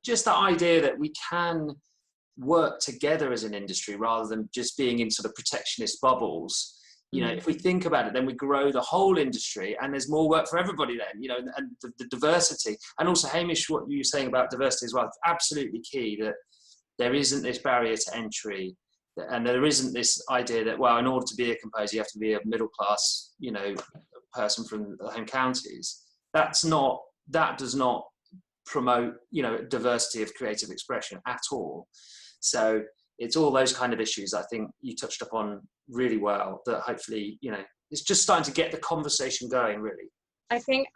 just that idea that we can work together as an industry rather than just being in sort of protectionist bubbles. You know, if we think about it, then we grow the whole industry and there's more work for everybody then, you know, and the diversity. And also, Hamish, what you were saying about diversity as well, it's absolutely key that there isn't this barrier to entry, and there isn't this idea that, well, in order to be a composer, you have to be a middle class, you know, person from the home counties. That does not promote, you know, diversity of creative expression at all. So it's all those kind of issues I think you touched upon really well, that hopefully, you know, it's just starting to get the conversation going, really. I think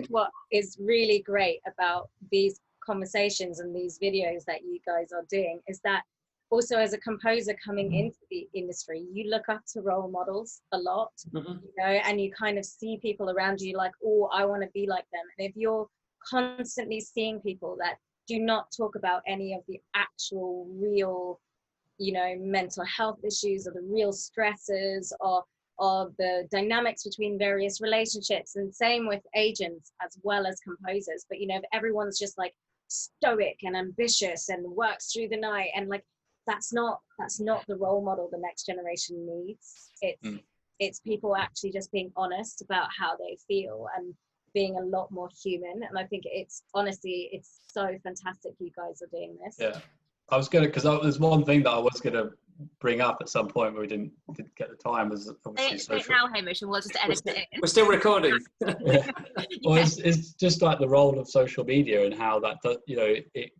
what is really great about these conversations and these videos that you guys are doing is that also, as a composer coming into the industry, you look up to role models a lot, you know, and you kind of see people around you like, oh, I want to be like them. And if you're constantly seeing people that do not talk about any of the actual real, you know, mental health issues or the real stresses or the dynamics between various relationships, and same with agents as well as composers. But, you know, if everyone's just like stoic and ambitious and works through the night, and like, that's not the role model the next generation needs. It's people actually just being honest about how they feel and being a lot more human. And I think it's honestly, it's so fantastic you guys are doing this. Yeah, I was gonna, because there's one thing that I was gonna bring up at some point, but we didn't get the time. Was obviously social. Now, Hamish, and we'll just edit it in. We're still recording. Yeah. Well, it's just like the role of social media and how that does, you know, it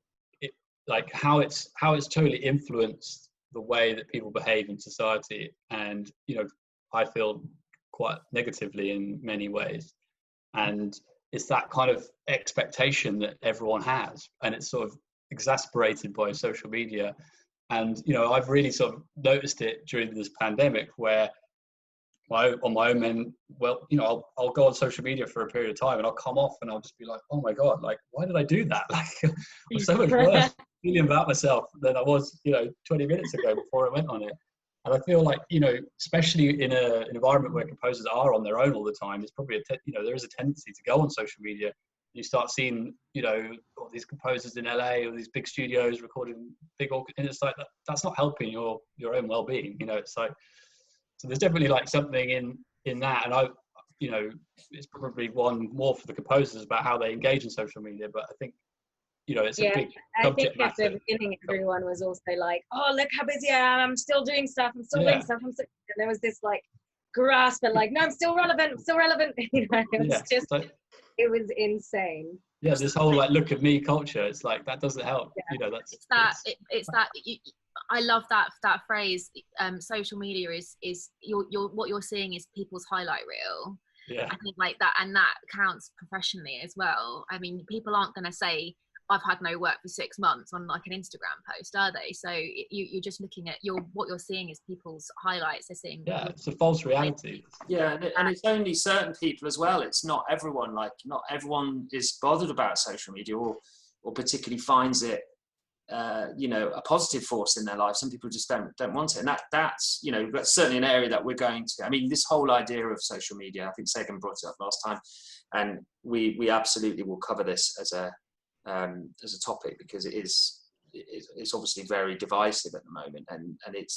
like how it's totally influenced the way that people behave in society, and, you know, I feel quite negatively in many ways. And it's that kind of expectation that everyone has, and it's sort of exasperated by social media. And, you know, I've really sort of noticed it during this pandemic, where on my own end, well, you know, I'll go on social media for a period of time and I'll come off and I'll just be like, oh my God, like, why did I do that? Like, I'm so much worse feeling about myself than I was, you know, 20 minutes ago before I went on it. And I feel like, you know, especially in an environment where composers are on their own all the time, it's probably you know, there is a tendency to go on social media. You start seeing, you know, all these composers in LA or these big studios recording big, and it's like that's not helping your own well-being. You know, it's like, so there's definitely like something in that, and I, you know, it's probably one more for the composers about how they engage in social media. But I think, you know, it's a big subject matter. I think at the beginning, everyone was also like, "Oh, look how busy I am! I'm still doing stuff. I'm still doing stuff. And there was this like grasp, but like, no, I'm still relevant. I'm still relevant. You know, it was just, it was insane. Yeah, this whole like look at me culture. It's like that doesn't help. Yeah. You know, I love that phrase. Social media is what you're seeing is people's highlight reel. Yeah, I think like that, and that counts professionally as well. I mean, people aren't going to say, I've had no work for 6 months on like an Instagram post, are they? So you're just looking at what you're seeing is people's highlights. They're seeing. Yeah, it's a false reality. Yeah, and it's only certain people as well. It's not everyone. Like, not everyone is bothered about social media or particularly finds it, you know, a positive force in their life. Some people just don't want it, and that's, you know, that's certainly an area that we're going to. I mean, this whole idea of social media, I think Sagan brought it up last time, and we absolutely will cover this as a topic, because it's obviously very divisive at the moment, and it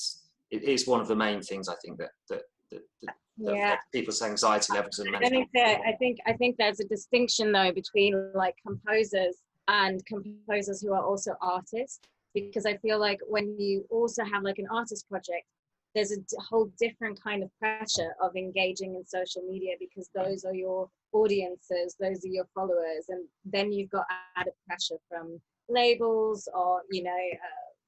is one of the main things I think that people's anxiety levels and mental. I think there's a distinction though between like composers and composers who are also artists, because I feel like when you also have like an artist project, there's a whole different kind of pressure of engaging in social media, because those are your audiences, those are your followers, and then you've got added pressure from labels or, you know,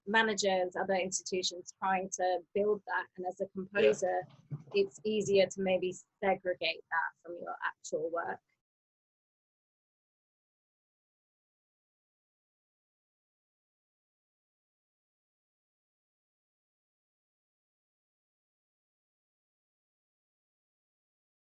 managers, other institutions trying to build that. And as a composer, it's easier to maybe segregate that from your actual work.